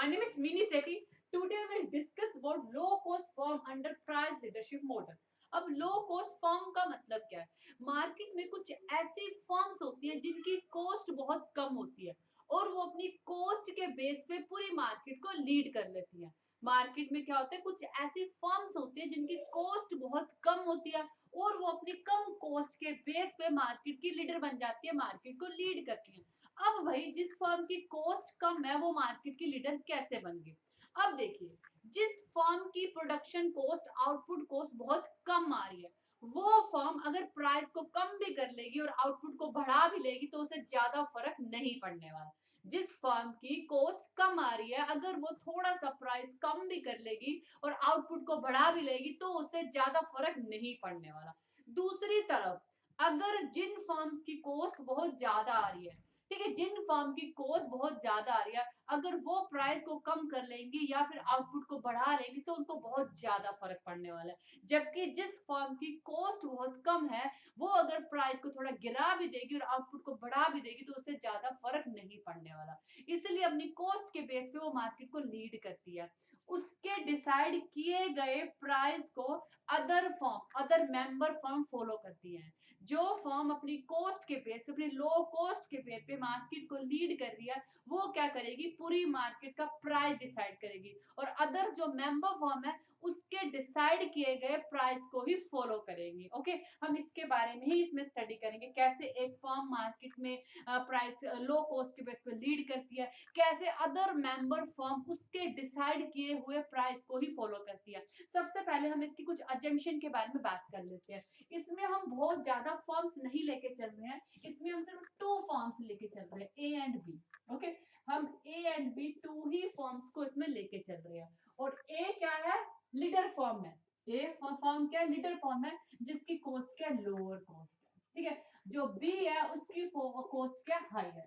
My name is Mini Sethi. Today we'll discuss about low cost firm under price leadership model. अब low cost firm का मतलब क्या है? Market में कुछ ऐसी फर्म्स होती हैं जिनकी कॉस्ट बहुत कम होती है और वो अपनी कॉस्ट के बेस पे पूरी मार्केट को लीड कर लेती हैं। मार्केट में क्या होता है, कुछ ऐसी फर्म्स होती है जिनकी कॉस्ट बहुत कम होती है और वो अपनी कम कॉस्ट के बेस पे मार्केट की लीडर बन जाती है, मार्केट को लीड करती है। अब भाई जिस फर्म की कॉस्ट कम है वो मार्केट की लीडर कैसे बन गई? अब देखिए, जिस फर्म की प्रोडक्शन कॉस्ट आउटपुट कॉस्ट बहुत कम आ रही है वो फर्म अगर प्राइस को कम भी कर लेगी और आउटपुट को बढ़ा भी लेगी तो उसे ज्यादा फर्क नहीं पड़ने वाला। जिस फर्म की कॉस्ट कम आ रही है अगर वो थोड़ा सा प्राइस कम भी कर लेगी और आउटपुट को बढ़ा भी लेगी तो उसे ज्यादा फर्क नहीं पड़ने वाला। दूसरी तरफ अगर जिन फर्म्स की कॉस्ट बहुत ज्यादा आ रही है, ठीक है, जिन फर्म की कॉस्ट बहुत ज्यादा आ रही है अगर वो प्राइस को कम कर लेंगी या फिर आउटपुट को बढ़ा लेंगी तो उनको बहुत ज्यादा फर्क पड़ने वाला है। जबकि जिस फर्म की कॉस्ट बहुत कम है वो अगर प्राइस को थोड़ा गिरा भी देगी और आउटपुट को बढ़ा भी देगी तो उसे ज्यादा फर्क नहीं पड़ने वाला। इसलिए अपनी कॉस्ट के बेस पे वो मार्केट को लीड करती है। उसके डिसाइड किए गए प्राइस को अदर मेंबर फर्म फॉलो करती है। जो फर्म अपनी कॉस्ट के बेस, अपनी लो कॉस्ट के बेस पे मार्केट को लीड कर रही है वो क्या करेगी, पूरी मार्केट का प्राइस डिसाइड करेगी और अदर जो मेंबर फर्म है उसके डिसाइड किए गए प्राइस को ही फॉलो करेंगी। ओके, हम इसके बारे में ही इसमें स्टडी करेंगे कैसे एक फर्म मार्केट में प्राइस लो कॉस्ट के बेस पे लीड करती है, कैसे अदर मेंबर फर्म उसके डिसाइड किए हुए प्राइस को ही फॉलो करती है। सबसे पहले हम इसकी कुछ अजम्पशन के बारे में बात कर लेते हैं। इसमें हम बहुत ज्यादा फर्म्स नहीं लेके चल रहे हैं, इसमें हम सिर्फ टू फर्म्स लेके चल रहे हैं, ए एंड बी। ओके, हम ए एंड बी टू ही फर्म्स को इसमें लेके चल रहे हैं। और ए क्या है, लीडर फर्म है। ए फर्म क्या है, लीडर फर्म है जिसकी कॉस्ट क्या है, लोअर कॉस्ट है। ठीक है, जो बी है उसकी कॉस्ट क्या, हायर है।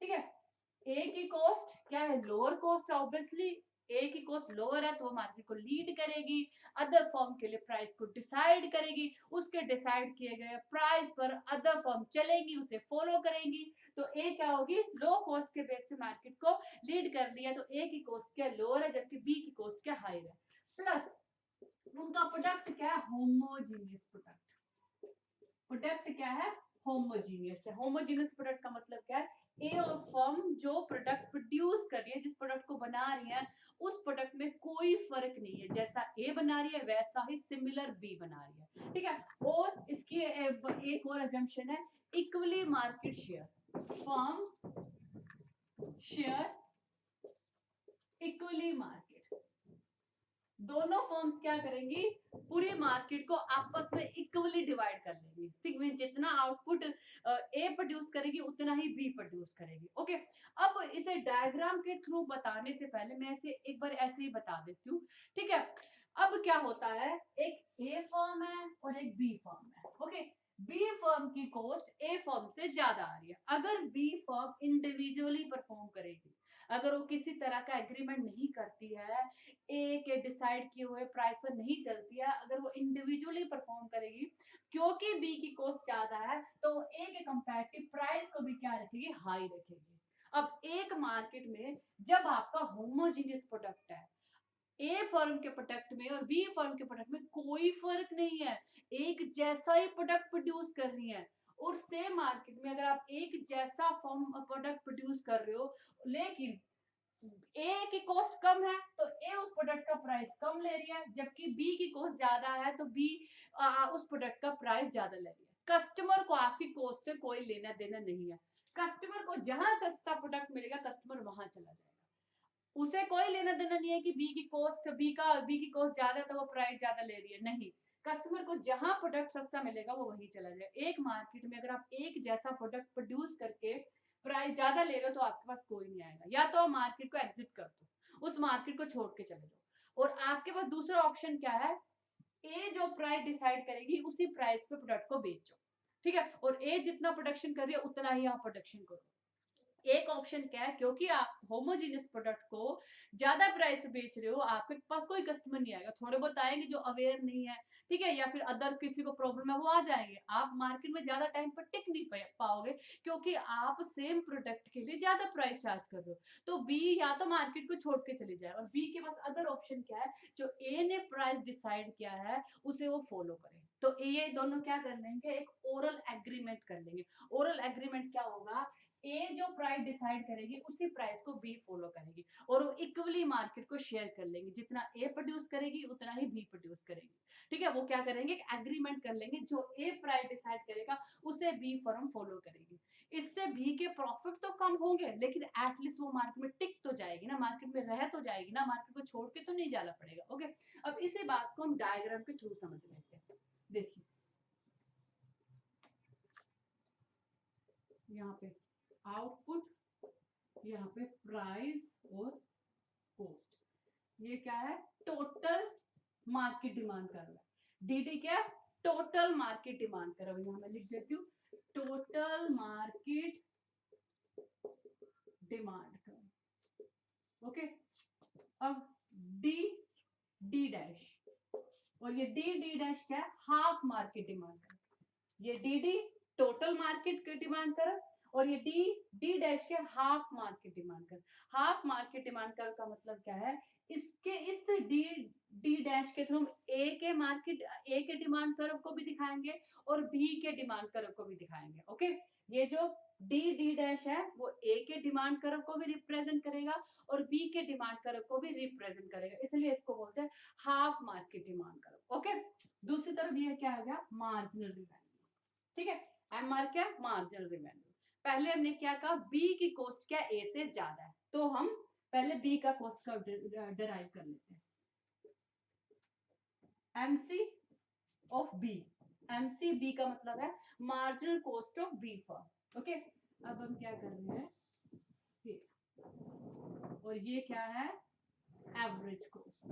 ठीक है, ए की कॉस्ट क्या है, लोअर कॉस्ट, ऑब्वियसली ए की कॉस्ट लोअर है तो वो मार्केट को लीड करेगी, अदर फर्म के लिए प्राइस को डिसाइड करेगी, उसके डिसाइड किए गए प्राइस पर अदर फर्म चलेगी, उसे फॉलो करेंगी। तो ए क्या होगी, लो कॉस्ट के बेस पे मार्केट को लीड कर रही है तो ए की कॉस्ट क्या लोअर है जबकि बी की कॉस्ट क्या हायर है। प्लस उनका प्रोडक्ट क्या है, होमोजीनियस प्रोडक्ट। प्रोडक्ट क्या है, होमोजीनियस है। होमोजीनियस प्रोडक्ट का मतलब क्या है, ए और फर्म जो प्रोडक्ट प्रोड्यूस कर रही है, जिस प्रोडक्ट को बना रही है उस प्रोडक्ट में कोई फर्क नहीं है, जैसा ए बना रही है वैसा ही सिमिलर बी बना रही है। ठीक है, और इसकी एक और अजम्पशन है, equally market share. Firm share equally market, दोनों फर्म्स क्या करेंगी, पूरी मार्केट को आपस में इक्वली डिवाइड कर लेंगी। ठीक है, जितना आउटपुट ए प्रोड्यूस करेगी उतना ही बी प्रोड्यूस करेगी। ओके, अब इसे डायग्राम के थ्रू बताने से पहले मैं इसे एक बार ऐसे ही बता देती हूँ। ठीक है, अब क्या होता है, एक ए फर्म है और एक बी फर्म है। ओके, बी फर्म की कॉस्ट ए फर्म से ज्यादा आ रही है। अगर बी फर्म इंडिविजुअली परफॉर्म करेगी, अगर वो किसी तरह का एग्रीमेंट नहीं करती है, ए के डिसाइड किए हुए प्राइस पर नहीं चलती है, अगर वो इंडिविजुअली परफॉर्म करेगी क्योंकि बी की कॉस्ट ज्यादा है तो ए के कंपैरेटिव प्राइस को भी क्या रखेगी, हाई रखेगी। अब एक मार्केट में जब आपका होमोजीनियस प्रोडक्ट है, ए फर्म के प्रोडक्ट में और बी फर्म के प्रोडक्ट में कोई फर्क नहीं है, एक जैसा ही प्रोडक्ट प्रोड्यूस कर रही है। और सेम मार्केट में अगर आप एक जैसा फर्म प्रोडक्ट प्रोड्यूस कर रहे हो लेकिन ए की कॉस्ट कम है तो ए उस प्रोडक्ट का प्राइस कम ले रही है, जबकि बी की कॉस्ट ज्यादा है तो बी उस प्रोडक्ट का प्राइस ज्यादा ले रही है। कस्टमर को आपकी कॉस्ट से कोई लेना देना नहीं है। कस्टमर को जहां सस्ता प्रोडक्ट मिलेगा कस्टमर वहां चला जाएगा, उसे कोई लेना देना नहीं है कि बी की कॉस्ट ज्यादा है तो वो प्राइस ज्यादा ले रही है, नहीं। कस्टमर को जहां प्रोडक्ट सस्ता मिलेगा वो वहीं चला जाएगा। एक मार्केट में अगर आप एक जैसा प्रोडक्ट प्रोड्यूस करके प्राइस ज्यादा ले रहे हो तो आपके पास कोई नहीं आएगा, या तो मार्केट को एग्जिट कर दो, उस मार्केट को छोड़ के चले जाओ। और आपके पास दूसरा ऑप्शन क्या है, ए जो प्राइस डिसाइड करेगी उसी प्राइस पे प्रोडक्ट को बेचो। ठीक है, और ए जितना प्रोडक्शन कर रही है उतना ही आप प्रोडक्शन करो। एक ऑप्शन क्या है, क्योंकि आप होमोजीनियस प्रोडक्ट को ज्यादा प्राइस पे बेच रहे हो, आपके पास कोई कस्टमर नहीं आएगा, थोड़े बहुत आएंगे जो अवेयर नहीं है, ठीक है, या फिर अदर किसी को प्रॉब्लम है वो आ जाएंगे, आप मार्केट में ज्यादा टाइम पर टिक नहीं पाओगे, क्योंकि आप सेम प्रोडक्ट के लिए ज्यादा प्राइस चार्ज कर रहे हो। तो बी या तो मार्केट को छोड़ के चले जाए, और बी के पास अदर ऑप्शन क्या है, जो ए ने प्राइस डिसाइड किया है उसे वो फॉलो करे। तो ये दोनों क्या कर लेंगे, एक ओरल एग्रीमेंट कर लेंगे। ओरल एग्रीमेंट क्या होगा, ए जो प्राइस डिसाइड करेगी उसी प्राइस को बी फॉलो करेगी, और वो इक्वली मार्केट को शेयर कर लेंगे, जितना ए प्रोड्यूस करेगी उतना ही बी प्रोड्यूस करेगी, ठीक है। वो क्या करेंगे, एक एग्रीमेंट कर लेंगे, जो ए प्राइस डिसाइड करेगा उसे बी फर्म फॉलो करेगी। इससे बी के प्रॉफिट तो कम होंगे, लेकिन एटलीस्ट वो मार्केट में टिक तो जाएगी ना, मार्केट में रह तो जाएगी ना, मार्केट को छोड़ के तो नहीं जाना पड़ेगा। ओके, अब इसी बात को हम डायग्राम के थ्रू समझ लेते हैं। देखिए यहाँ पे आउटपुट, यहाँ पे प्राइस और कॉस्ट, ये क्या है, टोटल मार्केट डिमांड कर रहा है। डीडी क्या, टोटल मार्केट डिमांड कर रहा है, यहाँ मैं लिख देती हूँ, टोटल मार्केट डिमांड कर। ओके, अब डी डी डैश, और ये डी डी डैश क्या है, हाफ मार्केट डिमांड कर। ये डी डी टोटल मार्केट की डिमांड कर, और ये डी डी डैश के हाफ मार्केट डिमांड कर। हाफ मार्केट डिमांड कर का मतलब क्या है, इसके इस डी डी डैश के थ्रू ए के मार्केट, ए के डिमांड कर्व को भी दिखाएंगे और बी के डिमांड कर्व को भी दिखाएंगे। ओके, ये जो डी डी डैश है वो ए के डिमांड कर्व को भी रिप्रेजेंट करेगा और बी के डिमांड कर्व को भी रिप्रेजेंट करेगा, इसलिए इसको बोलते हैं half market demand curve. Okay, दूसरी तरफ ये क्या आ गया, मार्जिनल रिवेन्यू, ठीक है। एम आर क्या, मार्जिनल रिवेन्यू। पहले हमने क्या कहा, बी की कॉस्ट क्या ए से ज्यादा है, तो हम पहले बी का कॉस्ट का डिराइव कर लेते हैं। MC of b, MC b का मतलब है marginal cost of b firm. Okay, अब हम क्या कर रहे हैं, ये, और ये क्या है, एवरेज कॉस्ट,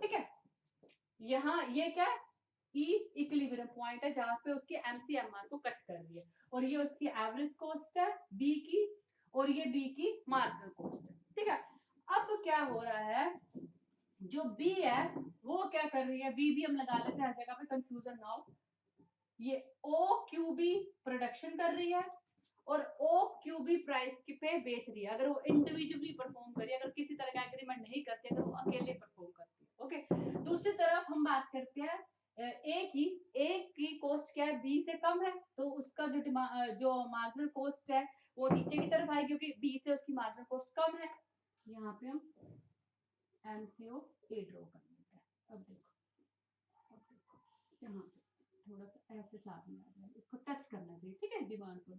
ठीक है। यहाँ ये क्या, ई इक्विलिब्रियम पॉइंट है जहां पे उसकी एमसीएमआर को कट कर दिया, और ये उसकी एवरेज कॉस्ट है बी की, और ये बी की मार्जिनल कॉस्ट है, ठीक है। अब क्या हो रहा है, जो बी है वो क्या कर रही है, बी भी हम लगा लेते हैं हर जगह पे, कंफ्यूजन ना हो। ये ओ क्यू बी प्रोडक्शन कर रही है और ओ क्यू बी प्राइस पे बेच रही है। अगर वो इंडिविजुअली परफॉर्म करी, अगर किसी तरह का एग्रीमेंट नहीं करती, अगर वो अकेले परफॉर्म करती है। ओके, दूसरी तरफ हम बात करते हैं ए की कॉस्ट क्या है, बी से कम है, तो उसका जो मार्जिनल कॉस्ट है वो नीचे की तरफ आएगी, क्योंकि बी से उसकी मार्जिनल कॉस्ट कम है। यहाँ पे हम एमसीओ ए ड्रॉ कर लेते हैं। अब देखो यहाँ पे थोड़ा सा ऐसे साथ में आ जाए, इसको टच करना चाहिए, ठीक है, डिमांड को।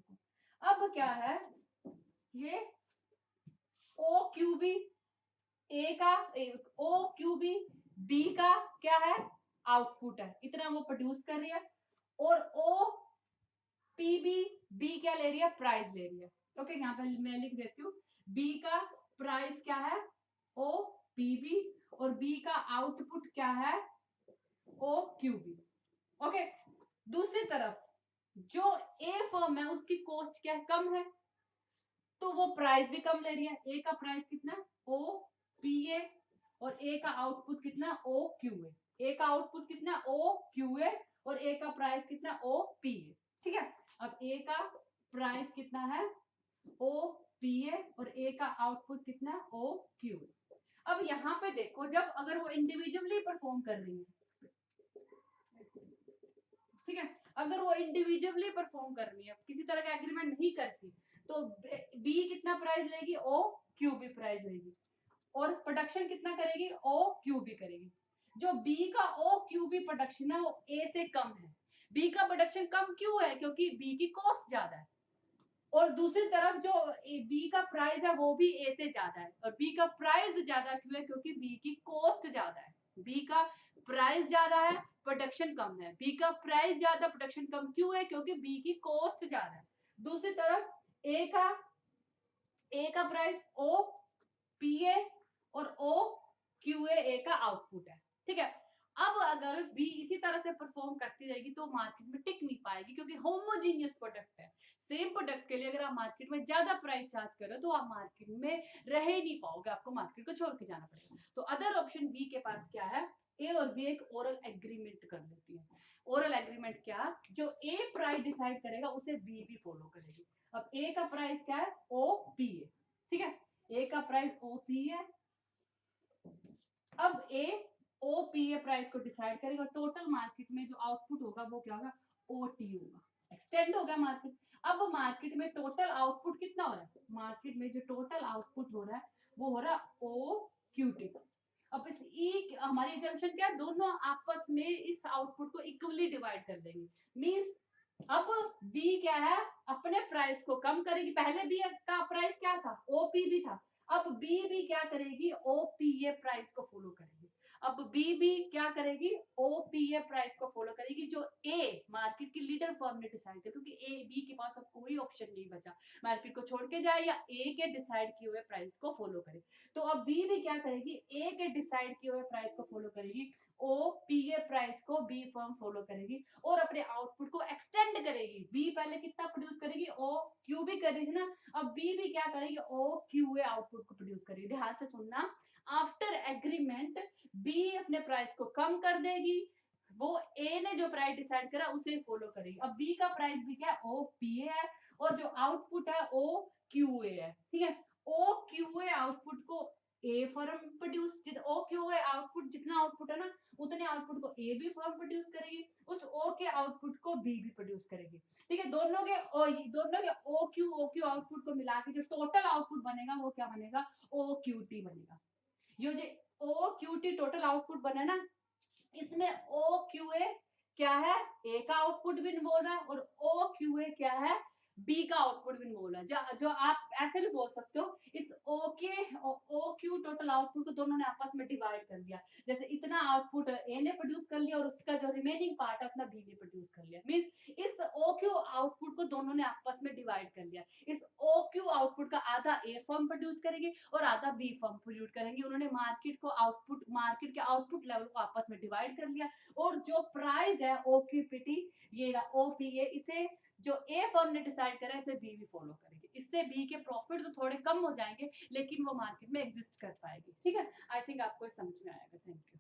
अब क्या है, ये ओ क्यू बी ए का, ओ क्यू बी का क्या है, आउटपुट है, इतना वो प्रोड्यूस कर रही है, और ओ पीबी बी क्या ले रही है, प्राइस ले रही है। ओके, यहाँ पे मैं लिख देती हूँ, बी का प्राइस क्या है, ओ पीबी, और बी का आउटपुट क्या है, ओ क्यूबी। ओके, दूसरी तरफ जो ए फर्म है उसकी कॉस्ट क्या है, कम है, तो वो प्राइस भी कम ले रही है। ए का प्राइस कितना, ओ पी ए, और ए का आउटपुट कितना, ओ क्यू ए। ए का आउटपुट कितना, ओ क्यू ए, और ए का प्राइस कितना, ओ पी ए, ठीक है। अब ए का प्राइस कितना है, ओ पी ए, और ए का आउटपुट कितना, ओ क्यू ए। अब यहाँ पे देखो, जब अगर वो इंडिविजुअली परफॉर्म कर रही है, ठीक है, अगर वो इंडिविजुअली परफॉर्म कर रही है, किसी तरह का एग्रीमेंट नहीं करती, तो बी कितना प्राइस लेगी, ओ क्यू बी प्राइस लेगी, और प्रोडक्शन कितना करेगी, ओ क्यू बी करेगी। जो बी का ओ क्यू बी प्रोडक्शन है वो ए से कम है। बी का प्रोडक्शन कम क्यों है, क्योंकि बी की कॉस्ट ज्यादा है, और दूसरी तरफ जो बी का प्राइस है वो भी ए से ज्यादा है, और बी का प्राइस ज्यादा क्यों है, क्योंकि बी की कॉस्ट ज्यादा है। बी का प्राइस ज्यादा है, प्रोडक्शन कम है। बी का प्राइस ज्यादा, प्रोडक्शन कम क्यों है, क्योंकि बी की कॉस्ट ज्यादा है। दूसरी तरफ ए का प्राइस ओ पी ए, और ओ क्यू ए का आउटपुट है, ठीक है। अब अगर बी इसी तरह से परफॉर्म करती रहेगी तो मार्केट में टिक नहीं पाएगी, क्योंकि होमोजीनियस प्रोडक्ट है। सेम प्रोडक्ट के लिए अगर आप मार्केट में ज्यादा प्राइस चार्ज करो तो आप मार्केट में रह ही नहीं पाओगे, आपको मार्केट को छोड़ के जाना पड़ेगा। तो अदर ऑप्शन बी के पास क्या है, ए और बी एक ओरल एग्रीमेंट कर लेती है। ओरल एग्रीमेंट क्या, जो ए प्राइस डिसाइड करेगा उसे बी भी फॉलो करेगी। अब ए का प्राइस क्या है, ओ पी है, ठीक है, ए का प्राइस ओ पी है। अब ए ओ पी ए प्राइस को डिसाइड करेगा, टोटल मार्केट में जो आउटपुट होगा वो क्या होगा, ओ टी होगा। एक्सटेंड हो गया मार्केट। अब मार्केट में टोटल आउटपुट कितना हो रहा है, मार्केट में जो टोटल आउटपुट हो रहा है वो हो रहा है ओ क्यू टी। अब इस ई हमारी एजम्पशन क्या है, दोनों आपस में इस आउटपुट को इक्वली डिवाइड कर देंगे। मींस अब बी क्या है, अपने प्राइस को कम करेगी। पहले बी का प्राइस क्या था, ओपी भी था। अब बी भी क्या करेगी, ओपीए प्राइस को फॉलो करेगी। अब बी भी क्या करेगी, ओपीए प्राइस को फॉलो करेगी, जो ए मार्केट की लीडर फर्म ने डिसाइड किया, क्योंकि ए बी के पास अब कोई ऑप्शन नहीं बचा, मार्केट को छोड़ के जाए या ए के डिसाइड किए हुए प्राइस को फॉलो करे। तो अब बी भी क्या करेगी, ए के डिसाइड किए हुए प्राइस को फॉलो करेगी, ओ पीए प्राइस को बी फर्म फॉलो करेगी और अपने आउटपुट को एक्सटेंड करेगी। बी पहले कितना प्रोड्यूस करेगी, ओ क्यू भी करेगी ना, अब बी भी क्या करेगी, ओ क्यू ए आउटपुट को प्रोड्यूस करेगी। ध्यान से सुनना, आफ्टर एग्रीमेंट बी अपने प्राइस को कम कर देगी, वो ए ने जो प्राइस डिसाइड करा उसे फॉलो करेगी। अब बी का प्राइस भी क्या है, ओ पी ए है, और जो आउटपुट है ओ क्यू ए है, ठीक है। ओ क्यू ए आउटपुट को a firm produce, oh Q A output जितना आउटपुट है ना उतने आउटपुट को ए भी फर्म प्रोड्यूस करेगी, उस ओ के आउटपुट को बी भी प्रोड्यूस करेगी, ठीक है। दोनों के ओ क्यू आउटपुट को मिला के जो टोटल आउटपुट बनेगा वो क्या बनेगा, ओ क्यू टी बनेगा। ये जो o q t total output बने ना, इसमें ओ क्यू ए क्या है, ए का आउटपुट भी इन्वॉल्व है, और ओ क्यू ए क्या है, बी का आउटपुट भी इन्वॉल्व है। जो आप ऐसे भी बोल सकते हो, इस ओ क्यू टोटल आउटपुट को दोनों ने आपस में डिवाइड कर दिया। जैसे इतना आउटपुट ए ने प्रोड्यूस कर लिया और उसका जो रिमेनिंग पार्ट है उतना बी ने प्रोड्यूस कर लिया। मींस इस ओ क्यू आउटपुट को दोनों ने आपस में डिवाइड कर लिया। इस ओ क्यू आउटपुट का आधा ए फर्म प्रोड्यूस करेगी और आधा बी फर्म प्रोड्यूस करेंगे। उन्होंने मार्केट के आउटपुट लेवल को आपस में डिवाइड कर लिया, और जो प्राइस है ओक्यूपीटी, ये ओपीए, इसे जो ए फर्म ने डिसाइड करा इसे बी भी फॉलो करेगी। इससे बी के प्रॉफिट तो थोड़े कम हो जाएंगे, लेकिन वो मार्केट में एग्जिस्ट कर पाएगी, ठीक है। आई थिंक आपको समझ में आएगा। Thank you.